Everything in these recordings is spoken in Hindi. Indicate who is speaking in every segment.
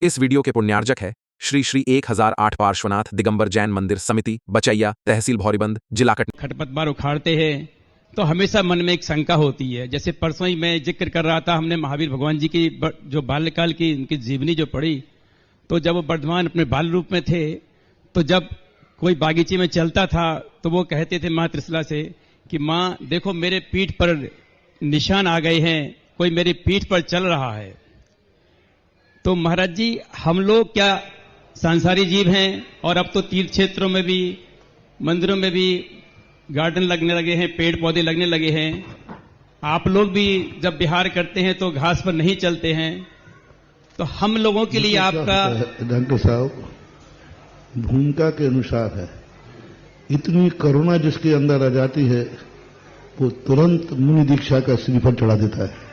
Speaker 1: इस वीडियो के पुण्यार्जक है श्री श्री 1008 पार्श्वनाथ दिगंबर जैन मंदिर समिति बचैया, तहसील भौरीबंद, जिला
Speaker 2: खरपतवार उखाड़ते हैं तो हमेशा मन में एक शंका होती है। जैसे परसों ही मैं जिक्र कर रहा था, हमने महावीर भगवान जी की जो बाल्यकाल की उनकी जीवनी जो पढ़ी, तो जब वो वर्धमान अपने बाल रूप में थे, तो जब कोई बागीचे में चलता था तो वो कहते थे माँ त्रिशला से कि माँ देखो मेरे पीठ पर निशान आ गए हैं, कोई मेरी पीठ पर चल रहा है। तो महाराज जी, हम लोग क्या सांसारिक जीव हैं, और अब तो तीर्थ क्षेत्रों में भी, मंदिरों में भी गार्डन लगने लगे हैं, पेड़ पौधे लगने लगे हैं। आप लोग भी जब विहार करते हैं तो घास पर नहीं चलते हैं, तो हम लोगों के लिए आपका
Speaker 3: डॉक्टर साहब भूमिका के अनुसार है। इतनी करुणा जिसके अंदर आ जाती है वो तुरंत मुनि दीक्षा का श्रीफल चढ़ा देता है।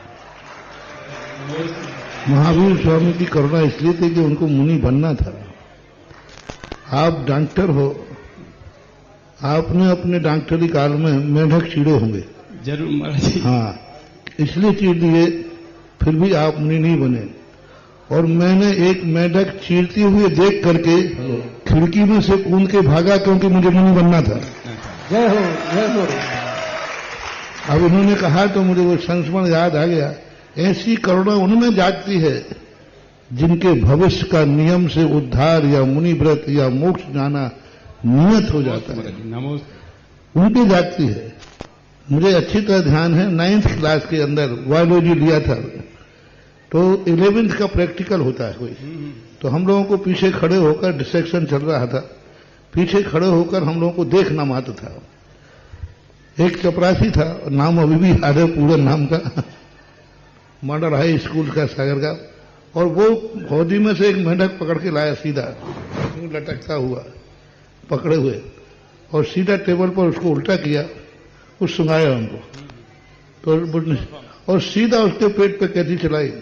Speaker 3: महावीर स्वामी की करुणा इसलिए थी कि उनको मुनि बनना था। आप डॉक्टर हो, आपने अपने डॉक्टरी काल में मेढक चीड़े होंगे
Speaker 2: जरूर महाराज जी।
Speaker 3: हाँ, इसलिए चीर दिए, फिर भी आप मुनि नहीं बने। और मैंने एक मेढक चीरती हुए देख करके खिड़की में से कूद के भागा, क्योंकि मुझे मुनि बनना था। जय हो, जय हो। अब इन्होंने कहा तो मुझे वो संस्मरण याद आ गया। ऐसी करुणा उनमें जागती है जिनके भविष्य का नियम से उद्धार या मुनि व्रत या मोक्ष जाना नियत हो जाता है, उनकी जागती है। मुझे अच्छी तरह ध्यान है, 9th क्लास के अंदर बायोलॉजी लिया था, तो 11th का प्रैक्टिकल होता है कोई, तो हम लोगों को पीछे खड़े होकर, डिसेक्शन चल रहा था, पीछे खड़े होकर हम लोगों को देखना मात्र था। एक चपरासी था, नाम अभी भी याद है पूरा नाम का, मॉडल हाई स्कूल का सागर का, और वो हौदी में से एक मेंढक पकड़ के लाया सीधा, लटकता हुआ पकड़े हुए, और सीधा टेबल पर उसको उल्टा किया, कुछ सुनाया उनको, तो और सीधा उसके पेट पे कैंची चलाई।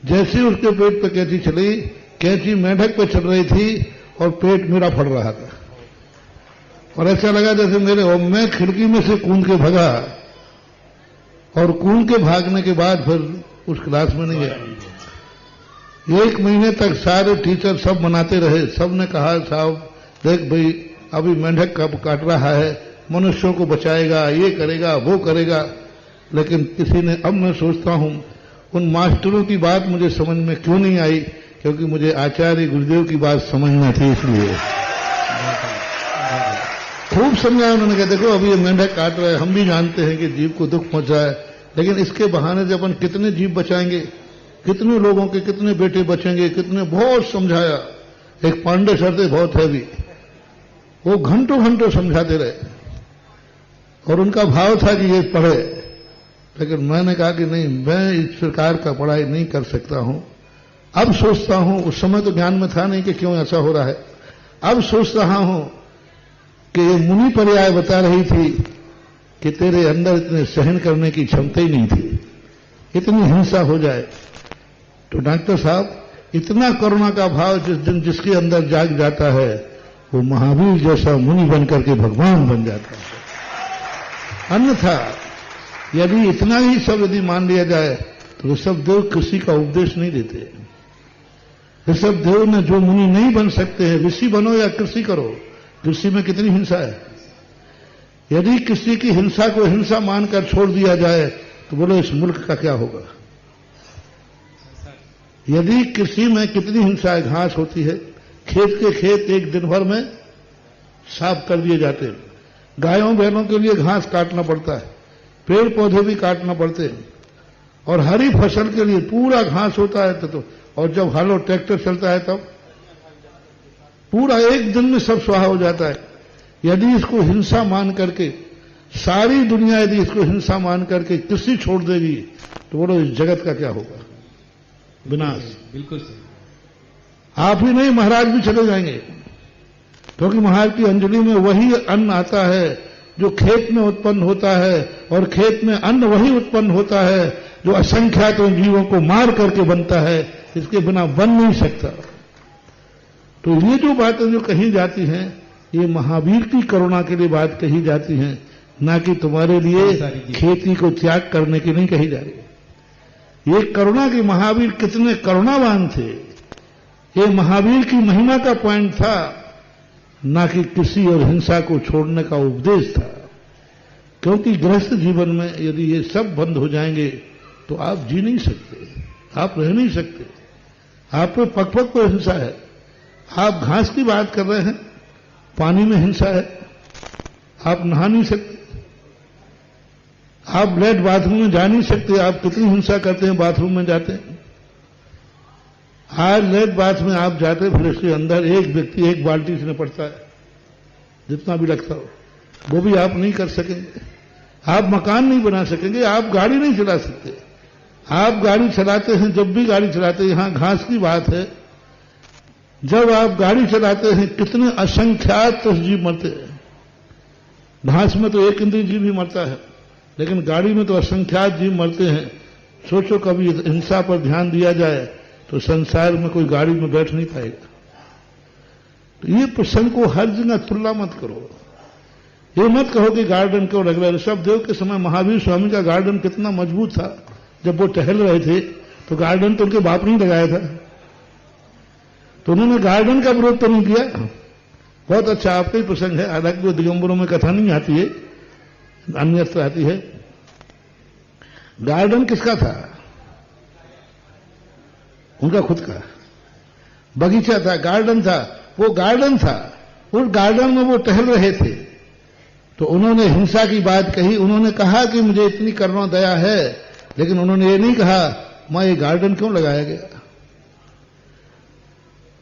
Speaker 3: जैसे उसके पेट पे कैंची चली, कैंची मेंढक पे चल रही थी और पेट मेरा फट रहा था, और ऐसा लगा जैसे मेरे, और मैं खिड़की में से कूद के भगा, और कूद के भागने के बाद फिर उस क्लास में नहीं गया। 1 महीने तक सारे टीचर सब मनाते रहे, सब ने कहा साहब देख भाई अभी मेंढक कब काट रहा है, मनुष्यों को बचाएगा, ये करेगा, वो करेगा, लेकिन किसी ने, अब मैं सोचता हूं उन मास्टरों की बात मुझे समझ में क्यों नहीं आई, क्योंकि मुझे आचार्य गुरुदेव की बात समझना थी। इसलिए खूब समझाया उन्होंने, कहा देखो अभी ये मेंढक काट रहा है, हम भी जानते हैं कि जीव को दुख पहुंचा है, लेकिन इसके बहाने से अपन कितने जीव बचाएंगे, कितने लोगों के कितने बेटे बचेंगे, कितने, बहुत समझाया। एक पांडे सर थे बहुत हैवी, वो घंटों घंटों समझाते रहे, और उनका भाव था कि ये पढ़े, लेकिन मैंने कहा कि नहीं, मैं इस प्रकार का पढ़ाई नहीं कर सकता हूं। अब सोचता हूं, उस समय तो ज्ञान में था नहीं कि क्यों ऐसा हो रहा है, अब सोच रहा हूं कि ये मुनि पर्याय बता रही थी कि तेरे अंदर इतने सहन करने की क्षमता ही नहीं थी, इतनी हिंसा हो जाए। तो डॉक्टर साहब, इतना करुणा का भाव जिस दिन जिसके अंदर जाग जाता है, वो महावीर जैसा मुनि बनकर के भगवान बन जाता है। अन्यथा यदि इतना ही सब यदि मान लिया जाए तो ऋषभ देव किसी का उपदेश नहीं देते। ऋषभ देव ने जो मुनि नहीं बन सकते हैं, ऋषि बनो या कृषि करो, कृषि में कितनी हिंसा है। यदि किसी की हिंसा को हिंसा मानकर छोड़ दिया जाए तो बोलो इस मुल्क का क्या होगा। यदि कृषि में कितनी हिंसा है, घास होती है, खेत के खेत एक दिन भर में साफ कर दिए जाते हैं, गायों बैलों के लिए घास काटना पड़ता है, पेड़ पौधे भी काटना पड़ते हैं, और हरी फसल के लिए पूरा घास होता है तो और जब हालो ट्रैक्टर चलता है तब पूरा एक दिन में सब स्वाहा हो जाता है। यदि इसको हिंसा मान करके सारी दुनिया, यदि इसको हिंसा मान करके कृषि छोड़ देगी तो बोलो इस जगत का क्या होगा, विनाश।
Speaker 2: बिल्कुल सही।
Speaker 3: आप ही नहीं, महाराज भी चले जाएंगे, क्योंकि महाराज की अंजलि में वही अन्न आता है जो खेत में उत्पन्न होता है, और खेत में अन्न वही उत्पन्न होता है जो असंख्यात जीवों को मार करके बनता है, इसके बिना बन नहीं सकता। तो ये जो बातें जो कही जाती हैं, ये महावीर की करुणा के लिए बात कही जाती हैं, ना कि तुम्हारे लिए खेती को त्याग करने की नहीं कही जा रही। ये करुणा के महावीर कितने करुणावान थे, ये महावीर की महिमा का पॉइंट था, ना कि किसी और हिंसा को छोड़ने का उपदेश था। क्योंकि गृहस्थ जीवन में यदि ये सब बंद हो जाएंगे तो आप जी नहीं सकते, आप रह नहीं सकते। आप पे पग पग पर हिंसा है। आप घास की बात कर रहे हैं, पानी में हिंसा है, आप नहा नहीं सकते, आप लेट बाथरूम में जा नहीं सकते। आप कितनी हिंसा करते हैं बाथरूम में जाते हैं। आज लेट बाथ में आप जाते फिर इसके अंदर एक व्यक्ति एक बाल्टी से निपटता है, जितना भी लगता हो, वो भी आप नहीं कर सकेंगे। आप मकान नहीं बना सकेंगे, आप गाड़ी नहीं चला सकते। आप गाड़ी चलाते हैं, जब भी गाड़ी चलाते हैं, यहां घास की बात है, जब आप गाड़ी चलाते हैं कितने असंख्यात जीव मरते हैं। घास में तो एक इंद्रिय जीव ही मरता है, लेकिन गाड़ी में तो असंख्यात जीव मरते हैं। सोचो कभी हिंसा पर ध्यान दिया जाए तो संसार में कोई गाड़ी में बैठ नहीं पाएगा। तो ये प्रसंग को हर जगह तुलना मत करो। ये मत कहो कि गार्डन क्यों लग रहा है। ऋषभदेव के समय महावीर स्वामी का गार्डन कितना मजबूत था। जब वो टहल रहे थे तो गार्डन तो उनके बाप ने लगाया था, तो उन्होंने गार्डन का विरोध तो नहीं किया। बहुत अच्छा आपका ही प्रसंग है, हालांकि वो दिगंबरों में कथा नहीं आती है, अन्यत्र आती है। गार्डन किसका था? उनका खुद का बगीचा था, गार्डन था। वो गार्डन था, उस गार्डन में वो टहल रहे थे, तो उन्होंने हिंसा की बात कही। उन्होंने कहा कि मुझे इतनी करुणा दया है, लेकिन उन्होंने ये नहीं कहा मां ये गार्डन क्यों लगाया गया।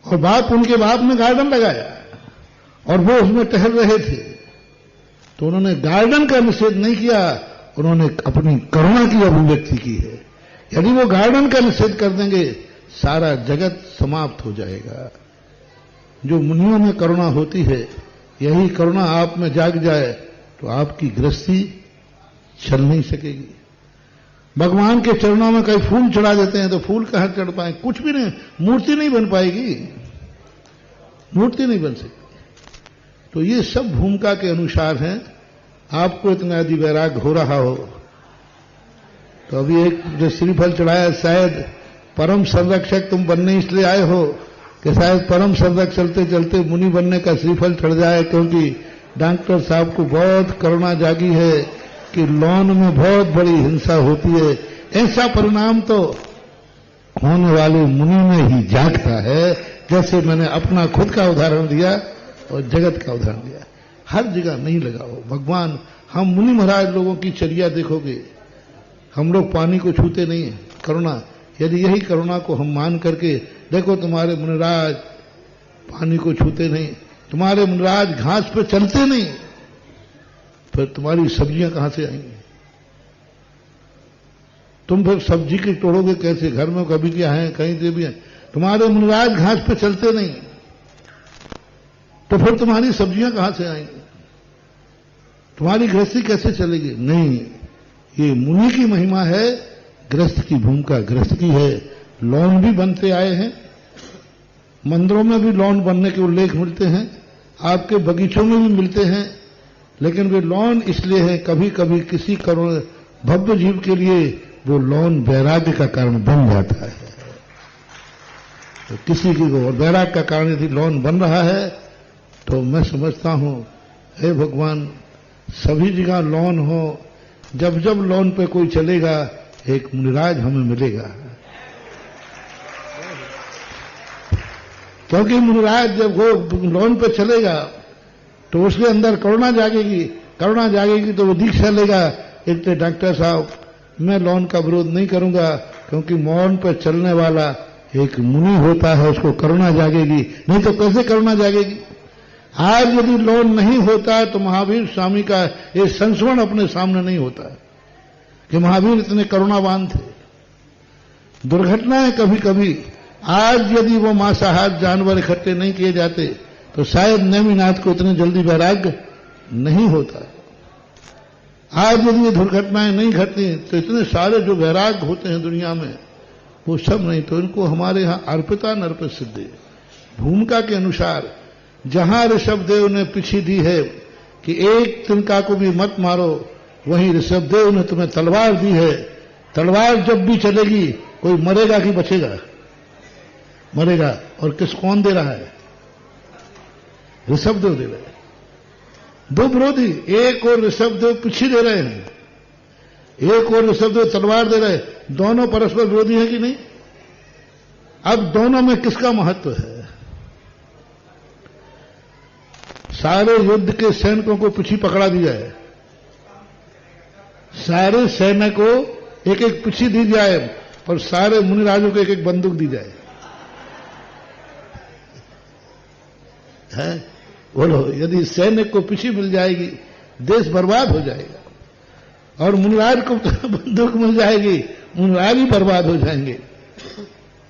Speaker 3: और उनके बाप ने गार्डन लगाया और वो उसमें टहल रहे थे, तो उन्होंने गार्डन का निषेध नहीं किया, उन्होंने अपनी करुणा की अभिव्यक्ति की है। यदि वो गार्डन का निषेध कर देंगे सारा जगत समाप्त हो जाएगा। जो मुनियों में करुणा होती है, यही करुणा आप में जाग जाए तो आपकी गृहस्थी चल नहीं सकेगी। भगवान के चरणों में कई फूल चढ़ा देते हैं तो फूल कहां चढ़ पाए? कुछ भी नहीं, मूर्ति नहीं बन पाएगी, मूर्ति नहीं बन सकती। तो ये सब भूमिका के अनुसार हैं। आपको इतना यदि वैराग्य हो रहा हो तो अभी एक जो श्रीफल चढ़ाया, शायद परम संरक्षक तुम बनने इसलिए आए हो कि शायद परम संरक्षक चलते चलते मुनि बनने का श्रीफल चढ़ जाए, क्योंकि डॉक्टर साहब को बहुत करुणा जागी है कि लॉन में बहुत बड़ी हिंसा होती है। ऐसा परिणाम तो होने वाले मुनि में ही जागता है। जैसे मैंने अपना खुद का उदाहरण दिया और जगत का उदाहरण दिया, हर जगह नहीं लगाओ। भगवान, हम मुनि महाराज लोगों की चर्या देखोगे, हम लोग पानी को छूते नहीं है, करुणा। यदि यही करुणा को हम मान करके देखो, तुम्हारे मुनिराज पानी को छूते नहीं, तुम्हारे मुनिराज घास पे चलते नहीं, फिर तुम्हारी सब्जियां कहां से आएंगी? तुम फिर सब्जी की तोड़ोगे कैसे? घर में कभी क्या है, कहीं से भी है। तुम्हारे मुनिराज घास पे चलते नहीं, तो फिर तुम्हारी सब्जियां कहां से आएंगी? तुम्हारी गृहस्थी कैसे चलेगी? नहीं, ये मुनि की महिमा है, गृहस्थ की भूमिका गृहस्थ की है। लॉन भी बनते आए हैं, मंदिरों में भी लॉन बनने के उल्लेख मिलते हैं, आपके बगीचों में भी मिलते हैं, लेकिन वे लॉन इसलिए है, कभी कभी किसी करुण भव्य जीव के लिए वो लॉन वैराग्य का कारण बन जाता है। तो किसी की को वैराग्य का कारण यदि लॉन बन रहा है तो मैं समझता हूं, हे भगवान, सभी जगह लॉन हो। जब जब लॉन पे कोई चलेगा एक मुनिराज हमें मिलेगा, क्योंकि मुनिराज जब वो लॉन पे चलेगा तो उसके अंदर करुणा जागेगी। करुणा जागेगी तो वो दीक्षा लेगा, इतने डॉक्टर साहब मैं लॉन का विरोध नहीं करूंगा, क्योंकि मौन पर चलने वाला एक मुनि होता है, उसको करुणा जागेगी। नहीं तो कैसे करुणा जागेगी? आज यदि लॉन नहीं होता तो महावीर स्वामी का ये संस्मरण अपने सामने नहीं होता कि महावीर इतने करुणावान थे। दुर्घटनाएं कभी कभी, आज यदि वो मांसाहार जानवर इकट्ठे नहीं किए जाते तो शायद नेमिनाथ को इतनी जल्दी वैराग्य नहीं होता। आज यदि ये दुर्घटनाएं नहीं घटती तो इतने सारे जो वैराग्य होते हैं दुनिया में वो सब नहीं। तो इनको हमारे यहां अर्पिता नर्पित सिद्धि भूमिका के अनुसार, जहां ऋषभदेव ने पीछे दी है कि एक तिनका को भी मत मारो, वहीं ऋषभदेव ने तुम्हें तलवार दी है। तलवार जब भी चलेगी कोई मरेगा कि बचेगा? मरेगा। और कौन दे रहा है? ऋषभदेव दे रहे हैं। दो विरोधी, एक और ऋषभदेव पिछी दे रहे हैं, एक और ऋषभदेव तलवार दे रहे हैं। दोनों परस्पर विरोधी हैं कि नहीं? अब दोनों में किसका महत्व है? सारे युद्ध के सैनिकों को पिछी पकड़ा दिया है, सारे सैनिक को एक एक पिछी दी जाए और सारे मुनिराजों को एक एक बंदूक दी जाए। है? बोलो, यदि सैनिक को पिछी मिल जाएगी देश बर्बाद हो जाएगा, और मुनिराज को बंदूक मिल जाएगी मुनिराज ही बर्बाद हो जाएंगे।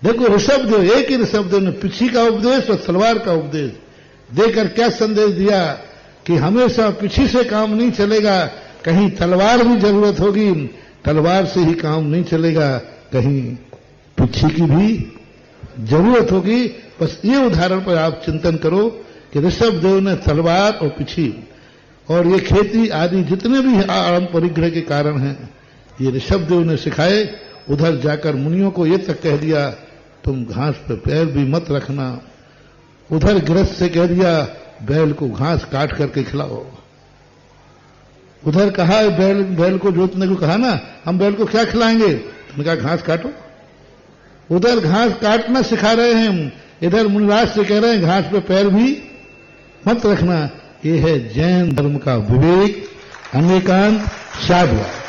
Speaker 3: देखो, ऋषभदेव, एक ही ऋषभदेव ने पिछी का उपदेश और तलवार का उपदेश देकर क्या संदेश दिया कि हमेशा पिछी से काम नहीं चलेगा, कहीं तलवार भी जरूरत होगी, तलवार से ही काम नहीं चलेगा, कहीं पिछी की भी जरूरत होगी। बस ये उदाहरण पर आप चिंतन करो कि ऋषभदेव ने तलवार और पिछी और ये खेती आदि जितने भी आरंभ परिग्रह के कारण हैं, ये ऋषभदेव ने सिखाए। उधर जाकर मुनियों को ये तक कह दिया तुम घास पर पैर भी मत रखना। उधर गृहस्थ से कह दिया बैल को घास काट करके खिलाओ। उधर कहा बैल को जोतने को कहा ना, हम बैल को क्या खिलाएंगे? तुमने कहा घास काटो। उधर घास काटना सिखा रहे हैं, इधर मुनिराज से कह रहे हैं घास पे पैर भी मत रखना। ये है जैन धर्म का विवेक, अनेकांत, साधुवाद।